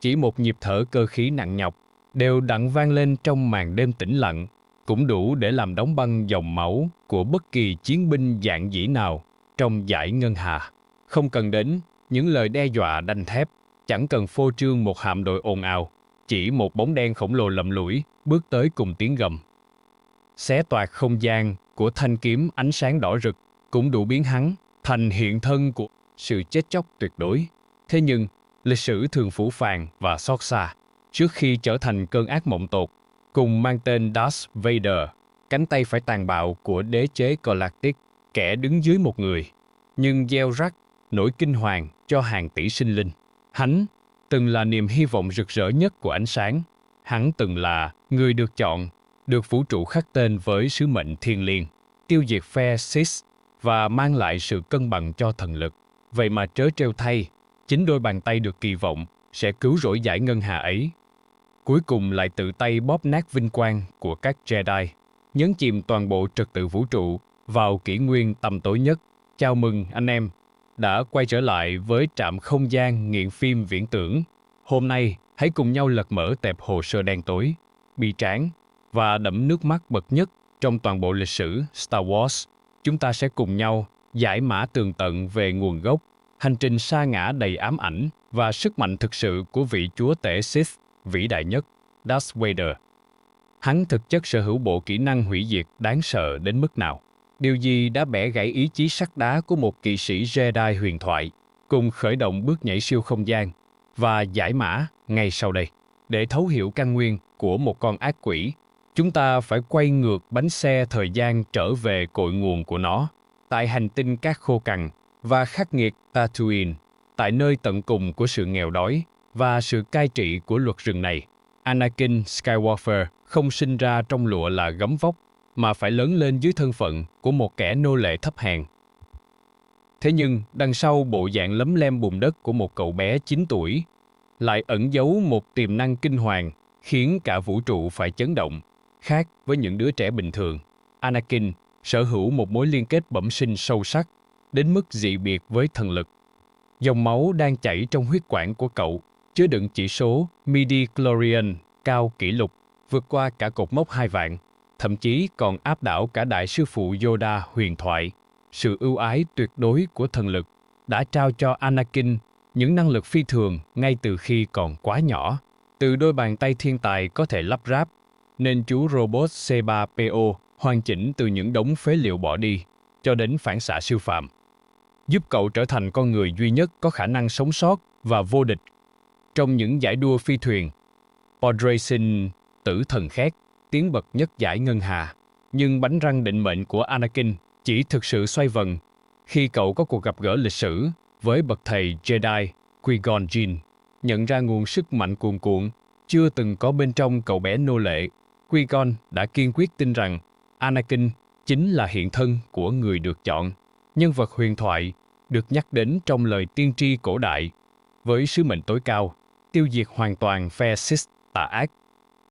Chỉ một nhịp thở cơ khí nặng nhọc, đều đặn vang lên trong màn đêm tĩnh lặng, cũng đủ để làm đóng băng dòng máu của bất kỳ chiến binh dạn dĩ nào trong dải ngân hà. Không cần đến những lời đe dọa đanh thép, chẳng cần phô trương một hạm đội ồn ào, chỉ một bóng đen khổng lồ lầm lũi bước tới cùng tiếng gầm. Xé toạc không gian của thanh kiếm ánh sáng đỏ rực cũng đủ biến hắn thành hiện thân của sự chết chóc tuyệt đối. Thế nhưng, lịch sử thường phũ phàng và xót xa trước khi trở thành cơn ác mộng tột, cùng mang tên Darth Vader, cánh tay phải tàn bạo của đế chế Galactic, kẻ đứng dưới một người, nhưng gieo rắc nỗi kinh hoàng cho hàng tỷ sinh linh. Hắn từng là niềm hy vọng rực rỡ nhất của ánh sáng. Hắn từng là người được chọn, được vũ trụ khắc tên với sứ mệnh thiêng liêng, tiêu diệt phe Sith và mang lại sự cân bằng cho thần lực. Vậy mà trớ trêu thay, chính đôi bàn tay được kỳ vọng sẽ cứu rỗi dải ngân hà ấy, cuối cùng lại tự tay bóp nát vinh quang của các Jedi, nhấn chìm toàn bộ trật tự vũ trụ vào kỷ nguyên tăm tối nhất. Chào mừng anh em đã quay trở lại với trạm không gian nghiện phim viễn tưởng. Hôm nay, hãy cùng nhau lật mở tệp hồ sơ đen tối, bi tráng và đẫm nước mắt bậc nhất trong toàn bộ lịch sử Star Wars. Chúng ta sẽ cùng nhau giải mã tường tận về nguồn gốc, hành trình sa ngã đầy ám ảnh và sức mạnh thực sự của vị chúa tể Sith vĩ đại nhất, Darth Vader. Hắn thực chất sở hữu bộ kỹ năng hủy diệt đáng sợ đến mức nào? Điều gì đã bẻ gãy ý chí sắt đá của một kỵ sĩ Jedi huyền thoại, cùng khởi động bước nhảy siêu không gian và giải mã ngay sau đây? Để thấu hiểu căn nguyên của một con ác quỷ, chúng ta phải quay ngược bánh xe thời gian trở về cội nguồn của nó, tại hành tinh cát khô cằn và khắc nghiệt Tatooine, tại nơi tận cùng của sự nghèo đói và sự cai trị của luật rừng này. Anakin Skywalker không sinh ra trong lụa là gấm vóc, mà phải lớn lên dưới thân phận của một kẻ nô lệ thấp hèn. Thế nhưng, đằng sau bộ dạng lấm lem bùn đất của một cậu bé 9 tuổi, lại ẩn giấu một tiềm năng kinh hoàng, khiến cả vũ trụ phải chấn động. Khác với những đứa trẻ bình thường, Anakin sở hữu một mối liên kết bẩm sinh sâu sắc, đến mức dị biệt với thần lực. Dòng máu đang chảy trong huyết quản của cậu chứa đựng chỉ số midi-chlorian cao kỷ lục, vượt qua cả cột mốc 2 vạn, thậm chí còn áp đảo cả đại sư phụ Yoda huyền thoại. Sự ưu ái tuyệt đối của thần lực đã trao cho Anakin những năng lực phi thường ngay từ khi còn quá nhỏ. Từ đôi bàn tay thiên tài có thể lắp ráp, nên chú robot C3PO hoàn chỉnh từ những đống phế liệu bỏ đi, cho đến phản xạ siêu phàm, giúp cậu trở thành con người duy nhất có khả năng sống sót và vô địch trong những giải đua phi thuyền. Pod Racing tử thần khét, tiến bậc nhất giải ngân hà. Nhưng bánh răng định mệnh của Anakin chỉ thực sự xoay vần khi cậu có cuộc gặp gỡ lịch sử với bậc thầy Jedi Qui-Gon Jinn, nhận ra nguồn sức mạnh cuồn cuộn chưa từng có bên trong cậu bé nô lệ. Qui-Gon đã kiên quyết tin rằng Anakin chính là hiện thân của người được chọn, nhân vật huyền thoại được nhắc đến trong lời tiên tri cổ đại, với sứ mệnh tối cao, tiêu diệt hoàn toàn phe Sith tà ác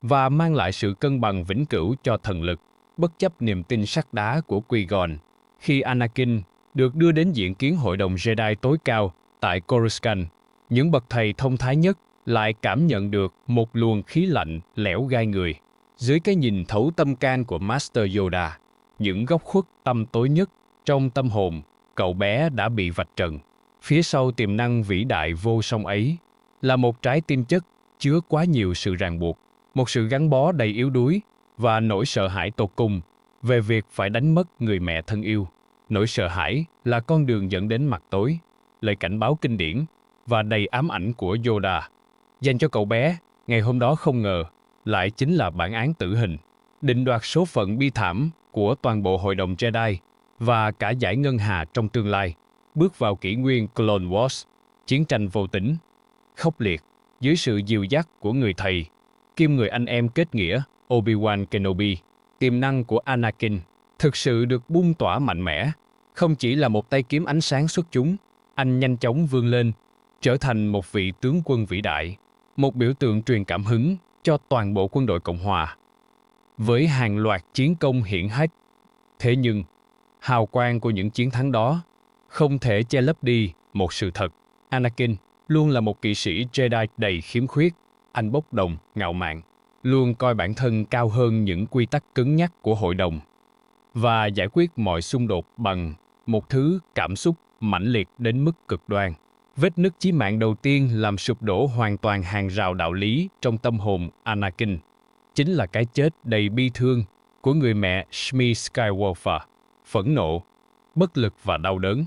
và mang lại sự cân bằng vĩnh cửu cho thần lực, bất chấp niềm tin sắt đá của Qui-Gon. Khi Anakin được đưa đến diện kiến hội đồng Jedi tối cao tại Coruscant, những bậc thầy thông thái nhất lại cảm nhận được một luồng khí lạnh lẽo gai người. Dưới cái nhìn thấu tâm can của Master Yoda, những góc khuất tăm tối nhất trong tâm hồn cậu bé đã bị vạch trần. Phía sau tiềm năng vĩ đại vô song ấy là một trái tim chất chứa quá nhiều sự ràng buộc, một sự gắn bó đầy yếu đuối và nỗi sợ hãi tột cùng về việc phải đánh mất người mẹ thân yêu. Nỗi sợ hãi là con đường dẫn đến mặt tối, lời cảnh báo kinh điển và đầy ám ảnh của Yoda dành cho cậu bé ngày hôm đó không ngờ lại chính là bản án tử hình, định đoạt số phận bi thảm của toàn bộ hội đồng Jedi và cả dải ngân hà trong tương lai. Bước vào kỷ nguyên Clone Wars, chiến tranh vô tính, khốc liệt dưới sự dìu dắt của người thầy kiêm người anh em kết nghĩa Obi-Wan Kenobi. Tiềm năng của Anakin thực sự được bung tỏa mạnh mẽ. Không chỉ là một tay kiếm ánh sáng xuất chúng, anh nhanh chóng vươn lên, trở thành một vị tướng quân vĩ đại, một biểu tượng truyền cảm hứng cho toàn bộ quân đội Cộng hòa, với hàng loạt chiến công hiển hách. Thế nhưng, hào quang của những chiến thắng đó không thể che lấp đi một sự thật. Anakin luôn là một kỵ sĩ Jedi đầy khiếm khuyết. Anh bốc đồng, ngạo mạn, luôn coi bản thân cao hơn những quy tắc cứng nhắc của hội đồng và giải quyết mọi xung đột bằng một thứ cảm xúc mãnh liệt đến mức cực đoan. Vết nứt chí mạng đầu tiên làm sụp đổ hoàn toàn hàng rào đạo lý trong tâm hồn Anakin chính là cái chết đầy bi thương của người mẹ Shmi Skywalker, phẫn nộ, bất lực và đau đớn.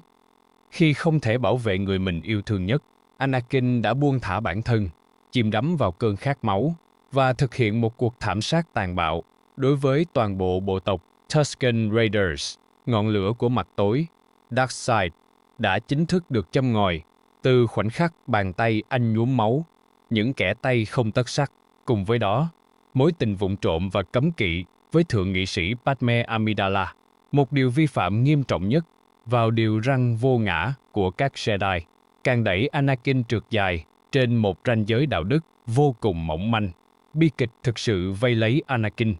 Khi không thể bảo vệ người mình yêu thương nhất, Anakin đã buông thả bản thân, chìm đắm vào cơn khát máu và thực hiện một cuộc thảm sát tàn bạo đối với toàn bộ bộ tộc Tusken Raiders. Ngọn lửa của mặt tối, Darkseid, đã chính thức được châm ngòi từ khoảnh khắc bàn tay anh nhuốm máu, những kẻ tay không tất sắt. Cùng với đó, mối tình vụng trộm và cấm kỵ với thượng nghị sĩ Padme Amidala, một điều vi phạm nghiêm trọng nhất vào điều răn vô ngã của các Jedi, càng đẩy Anakin trượt dài trên một ranh giới đạo đức vô cùng mỏng manh. Bi kịch thực sự vây lấy Anakin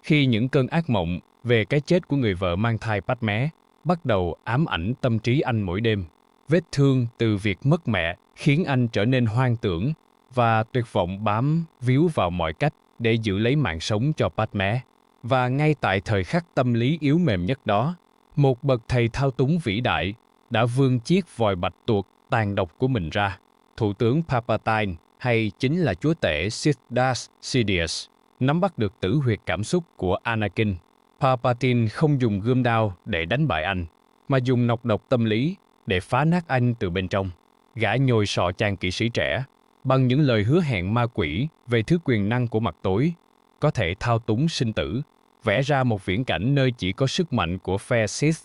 khi những cơn ác mộng về cái chết của người vợ mang thai Padme bắt đầu ám ảnh tâm trí anh mỗi đêm. Vết thương từ việc mất mẹ khiến anh trở nên hoang tưởng và tuyệt vọng bám víu vào mọi cách để giữ lấy mạng sống cho Padme. Và ngay tại thời khắc tâm lý yếu mềm nhất đó, một bậc thầy thao túng vĩ đại đã vươn chiếc vòi bạch tuộc tàn độc của mình ra. Thủ tướng Palpatine, hay chính là chúa tể Sith Darth Sidious, nắm bắt được tử huyệt cảm xúc của Anakin. Palpatine không dùng gươm đao để đánh bại anh, mà dùng nọc độc tâm lý để phá nát anh từ bên trong. Gã nhồi sọ chàng kỵ sĩ trẻ bằng những lời hứa hẹn ma quỷ về thứ quyền năng của mặt tối, có thể thao túng sinh tử, vẽ ra một viễn cảnh nơi chỉ có sức mạnh của phe Sith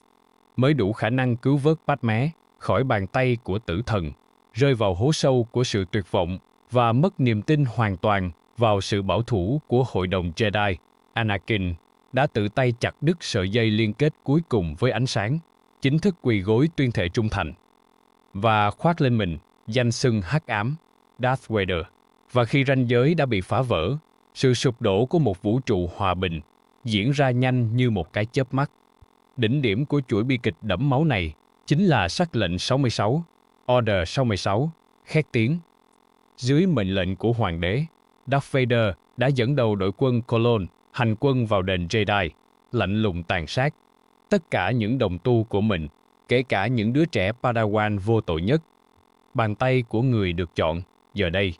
mới đủ khả năng cứu vớt Padme khỏi bàn tay của tử thần, rơi vào hố sâu của sự tuyệt vọng và mất niềm tin hoàn toàn vào sự bảo thủ của hội đồng Jedi. Anakin đã tự tay chặt đứt sợi dây liên kết cuối cùng với ánh sáng, chính thức quỳ gối tuyên thệ trung thành và khoác lên mình danh xưng hắc ám Darth Vader. Và khi ranh giới đã bị phá vỡ, sự sụp đổ của một vũ trụ hòa bình diễn ra nhanh như một cái chớp mắt. Đỉnh điểm của chuỗi bi kịch đẫm máu này chính là sắc lệnh 66, Order 66, khét tiếng. Dưới mệnh lệnh của hoàng đế, Darth Vader đã dẫn đầu đội quân Clone hành quân vào đền Jedi, lạnh lùng tàn sát tất cả những đồng tu của mình, kể cả những đứa trẻ Padawan vô tội nhất. Bàn tay của người được chọn, giờ đây,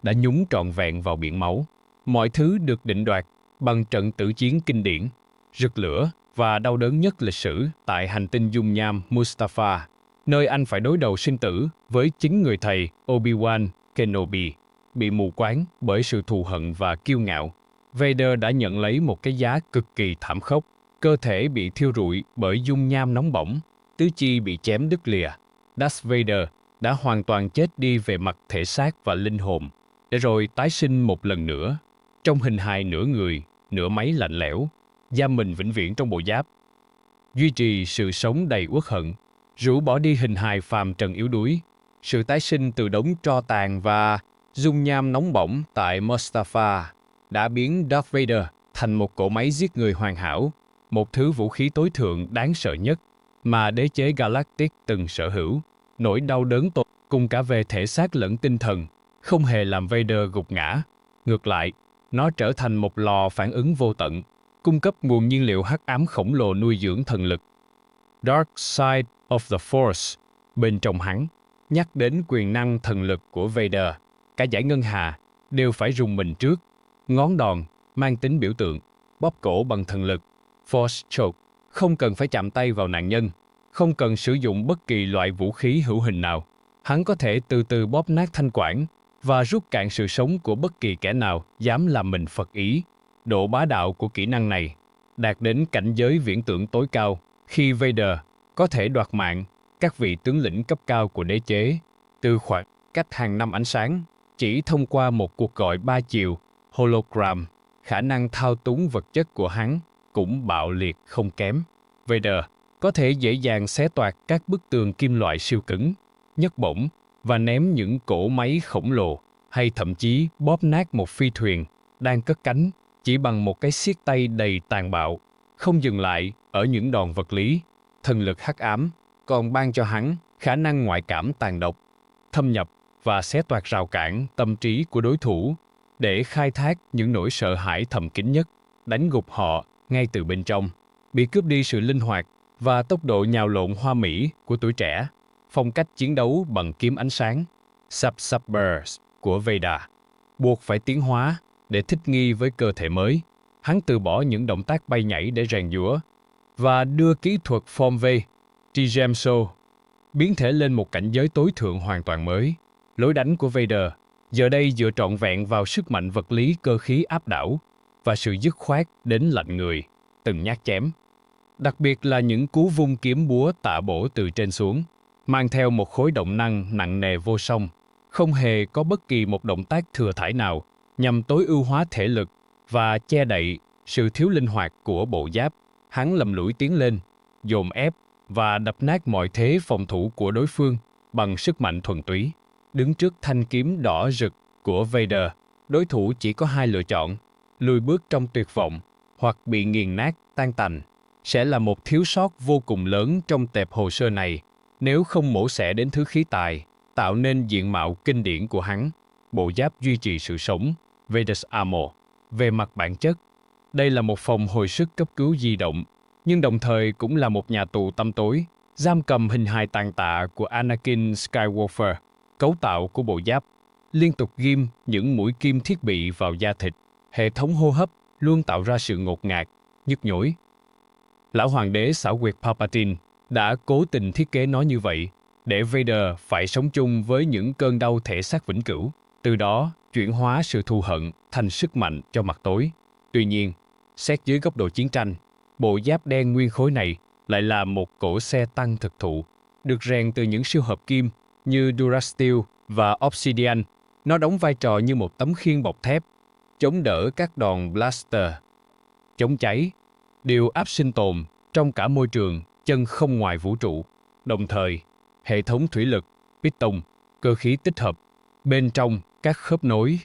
đã nhúng trọn vẹn vào biển máu. Mọi thứ được định đoạt bằng trận tử chiến kinh điển, rực lửa và đau đớn nhất lịch sử tại hành tinh dung nham Mustafar, nơi anh phải đối đầu sinh tử với chính người thầy Obi-Wan Kenobi, bị mù quáng bởi sự thù hận và kiêu ngạo. Vader đã nhận lấy một cái giá cực kỳ thảm khốc, cơ thể bị thiêu rụi bởi dung nham nóng bỏng, tứ chi bị chém đứt lìa. Darth Vader đã hoàn toàn chết đi về mặt thể xác và linh hồn, để rồi tái sinh một lần nữa, trong hình hài nửa người, nửa máy lạnh lẽo, giam mình vĩnh viễn trong bộ giáp. Duy trì sự sống đầy uất hận, rũ bỏ đi hình hài phàm trần yếu đuối, sự tái sinh từ đống tro tàn và dung nham nóng bỏng tại Mustafar đã biến Darth Vader thành một cỗ máy giết người hoàn hảo, một thứ vũ khí tối thượng đáng sợ nhất mà đế chế Galactic từng sở hữu. Nỗi đau đớn tột cùng cả về thể xác lẫn tinh thần không hề làm Vader gục ngã. Ngược lại, nó trở thành một lò phản ứng vô tận, cung cấp nguồn nhiên liệu hắc ám khổng lồ nuôi dưỡng thần lực. Dark Side of the Force, bên trong hắn, nhắc đến quyền năng thần lực của Vader, cả dải ngân hà đều phải rùng mình trước. Ngón đòn mang tính biểu tượng, bóp cổ bằng thần lực, Force Choke, không cần phải chạm tay vào nạn nhân, không cần sử dụng bất kỳ loại vũ khí hữu hình nào. Hắn có thể từ từ bóp nát thanh quản và rút cạn sự sống của bất kỳ kẻ nào dám làm mình phật ý. Độ bá đạo của kỹ năng này đạt đến cảnh giới viễn tưởng tối cao khi Vader có thể đoạt mạng các vị tướng lĩnh cấp cao của đế chế từ khoảng cách hàng năm ánh sáng chỉ thông qua một cuộc gọi 3 chiều hologram. Khả năng thao túng vật chất của hắn cũng bạo liệt không kém. Vader có thể dễ dàng xé toạc các bức tường kim loại siêu cứng, nhấc bổng và ném những cỗ máy khổng lồ, hay thậm chí bóp nát một phi thuyền đang cất cánh chỉ bằng một cái siết tay đầy tàn bạo. Không dừng lại ở những đòn vật lý, thần lực hắc ám còn ban cho hắn khả năng ngoại cảm tàn độc, thâm nhập và xé toạc rào cản tâm trí của đối thủ để khai thác những nỗi sợ hãi thầm kín nhất, đánh gục họ ngay từ bên trong, bị cướp đi sự linh hoạt và tốc độ nhào lộn hoa mỹ của tuổi trẻ, phong cách chiến đấu bằng kiếm ánh sáng, Sub-Burst của Vader, buộc phải tiến hóa để thích nghi với cơ thể mới. Hắn từ bỏ những động tác bay nhảy để rèn giũa và đưa kỹ thuật Form V, T-Gemso, biến thể lên một cảnh giới tối thượng hoàn toàn mới. Lối đánh của Vader giờ đây dựa trọn vẹn vào sức mạnh vật lý cơ khí áp đảo và sự dứt khoát đến lạnh người, từng nhát chém. Đặc biệt là những cú vung kiếm búa tạ bổ từ trên xuống, mang theo một khối động năng nặng nề vô song, không hề có bất kỳ một động tác thừa thãi nào nhằm tối ưu hóa thể lực và che đậy sự thiếu linh hoạt của bộ giáp. Hắn lầm lũi tiến lên, dồn ép và đập nát mọi thế phòng thủ của đối phương bằng sức mạnh thuần túy. Đứng trước thanh kiếm đỏ rực của Vader, đối thủ chỉ có hai lựa chọn: lùi bước trong tuyệt vọng hoặc bị nghiền nát, tan tành. Sẽ là một thiếu sót vô cùng lớn trong tệp hồ sơ này nếu không mổ xẻ đến thứ khí tài tạo nên diện mạo kinh điển của hắn, bộ giáp duy trì sự sống, Vader's Armor. Về mặt bản chất, đây là một phòng hồi sức cấp cứu di động, nhưng đồng thời cũng là một nhà tù tăm tối, giam cầm hình hài tàn tạ của Anakin Skywalker. Cấu tạo của bộ giáp liên tục ghim những mũi kim thiết bị vào da thịt. Hệ thống hô hấp luôn tạo ra sự ngột ngạt, nhức nhối. Lão hoàng đế xảo quyệt Palpatine đã cố tình thiết kế nó như vậy để Vader phải sống chung với những cơn đau thể xác vĩnh cửu, từ đó chuyển hóa sự thù hận thành sức mạnh cho mặt tối. Tuy nhiên, xét dưới góc độ chiến tranh, bộ giáp đen nguyên khối này lại là một cỗ xe tăng thực thụ, được rèn từ những siêu hợp kim như Durasteel và Obsidian. Nó đóng vai trò như một tấm khiên bọc thép, chống đỡ các đòn blaster, chống cháy, điều áp sinh tồn trong cả môi trường chân không ngoài vũ trụ. Đồng thời, hệ thống thủy lực, piston, cơ khí tích hợp bên trong các khớp nối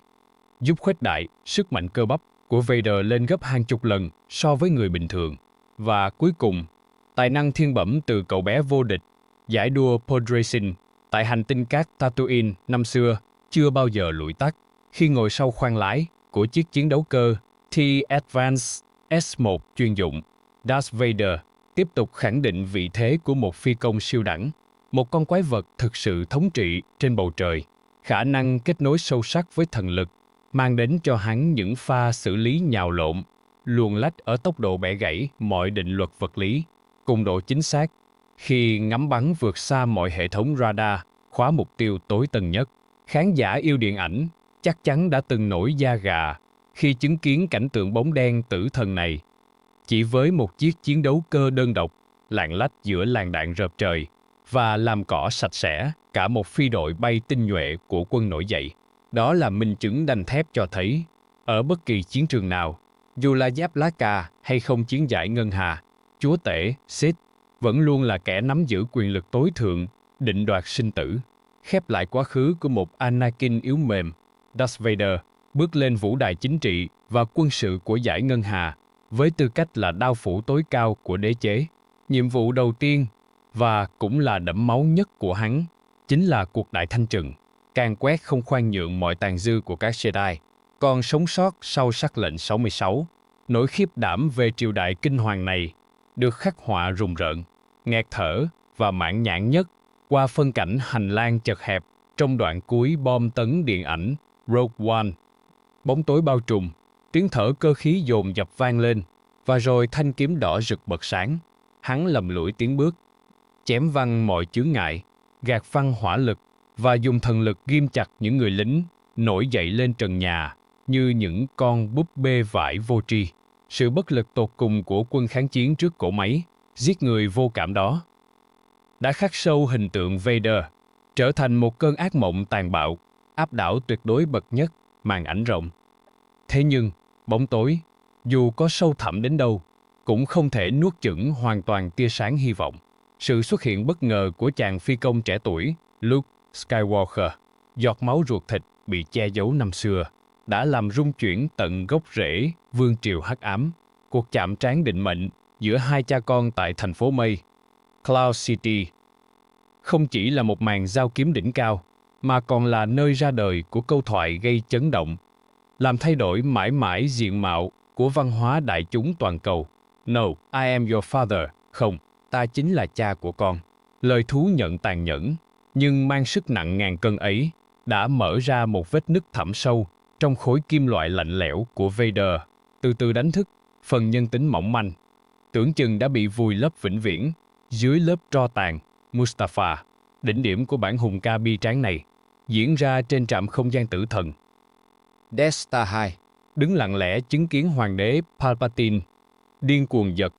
giúp khuếch đại sức mạnh cơ bắp của Vader lên gấp hàng chục lần so với người bình thường. Và cuối cùng, tài năng thiên bẩm từ cậu bé vô địch giải đua pod racing tại hành tinh cát Tatooine năm xưa chưa bao giờ lụi tắt khi ngồi sau khoang lái của chiếc chiến đấu cơ T-Advance S1 chuyên dụng. Darth Vader tiếp tục khẳng định vị thế của một phi công siêu đẳng, một con quái vật thực sự thống trị trên bầu trời, khả năng kết nối sâu sắc với thần lực, mang đến cho hắn những pha xử lý nhào lộn, luồn lách ở tốc độ bẻ gãy mọi định luật vật lý, cùng độ chính xác khi ngắm bắn vượt xa mọi hệ thống radar, khóa mục tiêu tối tân nhất. Khán giả yêu điện ảnh chắc chắn đã từng nổi da gà khi chứng kiến cảnh tượng bóng đen tử thần này. Chỉ với một chiếc chiến đấu cơ đơn độc, lạng lách giữa làn đạn rợp trời và làm cỏ sạch sẽ cả một phi đội bay tinh nhuệ của quân nổi dậy. Đó là minh chứng đanh thép cho thấy, ở bất kỳ chiến trường nào, dù là giáp lá cà hay không chiến giải ngân hà, chúa tể, Sith vẫn luôn là kẻ nắm giữ quyền lực tối thượng, định đoạt sinh tử. Khép lại quá khứ của một Anakin yếu mềm, Darth Vader bước lên vũ đài chính trị và quân sự của giải ngân hà với tư cách là đao phủ tối cao của đế chế. Nhiệm vụ đầu tiên và cũng là đẫm máu nhất của hắn chính là cuộc đại thanh trừng, càn quét không khoan nhượng mọi tàn dư của các Jedi. Còn sống sót sau sắc lệnh 66, nỗi khiếp đảm về triều đại kinh hoàng này được khắc họa rùng rợn, nghẹt thở và mãn nhãn nhất qua phân cảnh hành lang chật hẹp trong đoạn cuối bom tấn điện ảnh Rogue One. Bóng tối bao trùm, tiếng thở cơ khí dồn dập vang lên, và rồi thanh kiếm đỏ rực bật sáng. Hắn lầm lũi tiến bước, chém văng mọi chướng ngại, gạt văng hỏa lực và dùng thần lực ghim chặt những người lính nổi dậy lên trần nhà như những con búp bê vải vô tri. Sự bất lực tột cùng của quân kháng chiến trước cỗ máy giết người vô cảm đó đã khắc sâu hình tượng Vader, trở thành một cơn ác mộng tàn bạo, áp đảo tuyệt đối bậc nhất màn ảnh rộng. Thế nhưng, bóng tối, dù có sâu thẳm đến đâu, cũng không thể nuốt chửng hoàn toàn tia sáng hy vọng. Sự xuất hiện bất ngờ của chàng phi công trẻ tuổi, Luke Skywalker, giọt máu ruột thịt bị che giấu năm xưa, đã làm rung chuyển tận gốc rễ vương triều hắc ám. Cuộc chạm trán định mệnh giữa hai cha con tại thành phố mây, Cloud City, không chỉ là một màn giao kiếm đỉnh cao, mà còn là nơi ra đời của câu thoại gây chấn động, làm thay đổi mãi mãi diện mạo của văn hóa đại chúng toàn cầu. No, I am your father. Không, ta chính là cha của con. Lời thú nhận tàn nhẫn, nhưng mang sức nặng ngàn cân ấy, đã mở ra một vết nứt thẳm sâu trong khối kim loại lạnh lẽo của Vader, từ từ đánh thức phần nhân tính mỏng manh, tưởng chừng đã bị vùi lấp vĩnh viễn dưới lớp tro tàn. Mustafar, đỉnh điểm của bản hùng ca bi tráng này, diễn ra trên trạm không gian tử thần Death Star 2, đứng lặng lẽ chứng kiến hoàng đế Palpatine điên cuồng giật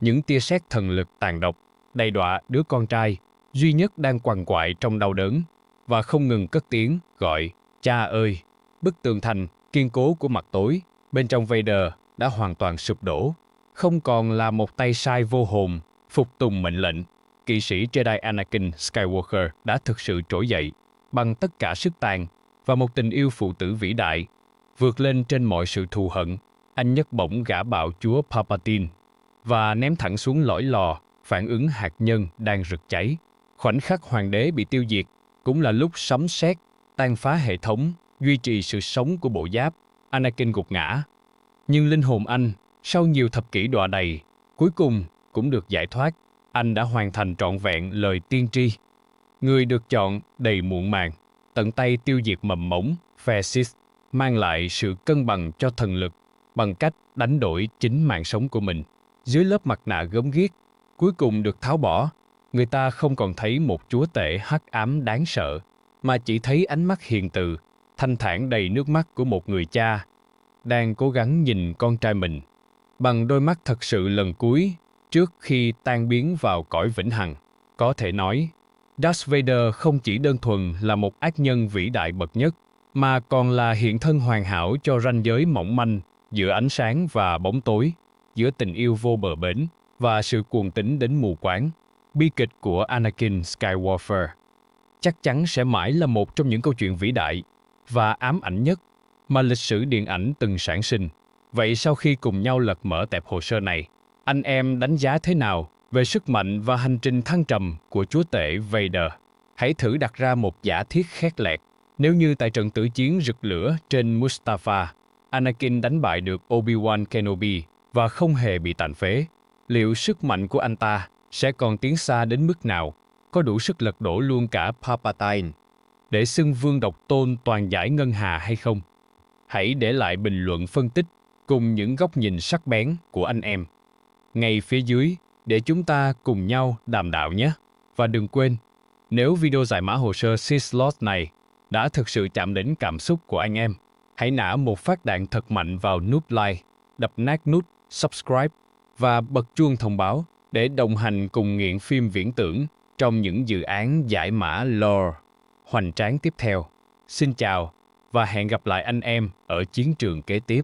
những tia sét thần lực tàn độc, đầy đọa đứa con trai duy nhất đang quằn quại trong đau đớn và không ngừng cất tiếng gọi cha ơi. Bức tường thành kiên cố của mặt tối bên trong Vader đã hoàn toàn sụp đổ, không còn là một tay sai vô hồn phục tùng mệnh lệnh. Kỵ sĩ Jedi Anakin Skywalker đã thực sự trỗi dậy bằng tất cả sức tàn và một tình yêu phụ tử vĩ đại, vượt lên trên mọi sự thù hận. Anh nhấc bổng gã bạo chúa Palpatine và ném thẳng xuống lõi lò phản ứng hạt nhân đang rực cháy. Khoảnh khắc hoàng đế bị tiêu diệt cũng là lúc sấm sét tan phá hệ thống duy trì sự sống của bộ giáp. Anakin gục ngã, nhưng linh hồn anh, sau nhiều thập kỷ đọa đầy, cuối cùng cũng được giải thoát. Anh đã hoàn thành trọn vẹn lời tiên tri. Người được chọn đầy muộn màng, tận tay tiêu diệt mầm mống phe Sith, mang lại sự cân bằng cho thần lực bằng cách đánh đổi chính mạng sống của mình. Dưới lớp mặt nạ gớm ghiếc cuối cùng được tháo bỏ, người ta không còn thấy một chúa tể hắc ám đáng sợ, mà chỉ thấy ánh mắt hiền từ, thanh thản đầy nước mắt của một người cha đang cố gắng nhìn con trai mình bằng đôi mắt thật sự lần cuối trước khi tan biến vào cõi vĩnh hằng. Có thể nói, Darth Vader không chỉ đơn thuần là một ác nhân vĩ đại bậc nhất, mà còn là hiện thân hoàn hảo cho ranh giới mỏng manh giữa ánh sáng và bóng tối, giữa tình yêu vô bờ bến và sự cuồng tín đến mù quáng. Bi kịch của Anakin Skywalker chắc chắn sẽ mãi là một trong những câu chuyện vĩ đại và ám ảnh nhất mà lịch sử điện ảnh từng sản sinh. Vậy sau khi cùng nhau lật mở tệp hồ sơ này, anh em đánh giá thế nào về sức mạnh và hành trình thăng trầm của chúa tể Vader? Hãy thử đặt ra một giả thiết khét lẹt. Nếu như tại trận tử chiến rực lửa trên Mustafar, Anakin đánh bại được Obi-Wan Kenobi và không hề bị tàn phế, liệu sức mạnh của anh ta sẽ còn tiến xa đến mức nào, có đủ sức lật đổ luôn cả Palpatine để xưng vương độc tôn toàn dải ngân hà hay không? Hãy để lại bình luận phân tích cùng những góc nhìn sắc bén của anh em ngay phía dưới để chúng ta cùng nhau đàm đạo nhé. Và đừng quên, nếu video giải mã hồ sơ Sith Lord này đã thực sự chạm đến cảm xúc của anh em, hãy nã một phát đạn thật mạnh vào nút like, đập nát nút subscribe và bật chuông thông báo để đồng hành cùng nghiện phim viễn tưởng trong những dự án giải mã lore hoành tráng tiếp theo. Xin chào và hẹn gặp lại anh em ở chiến trường kế tiếp.